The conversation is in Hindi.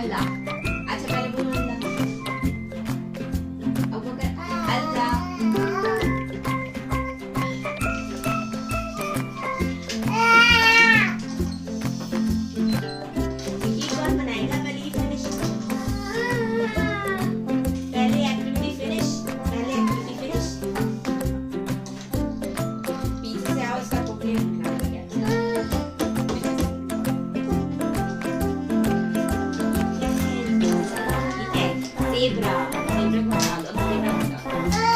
अल्लाह। अच्छा पहले बोलो अल्लाह। अब वो कर अल्लाह। ये कौन बनाएगा? पहले ये फिनिश। पहले एक्टिविटी फिनिश। पहले एक्टिविटी फिनिश। पीछे से आओ, इसका टोकरी निकाल दिया। Zebra. Zebra को हटा दो, zebra हटा दो।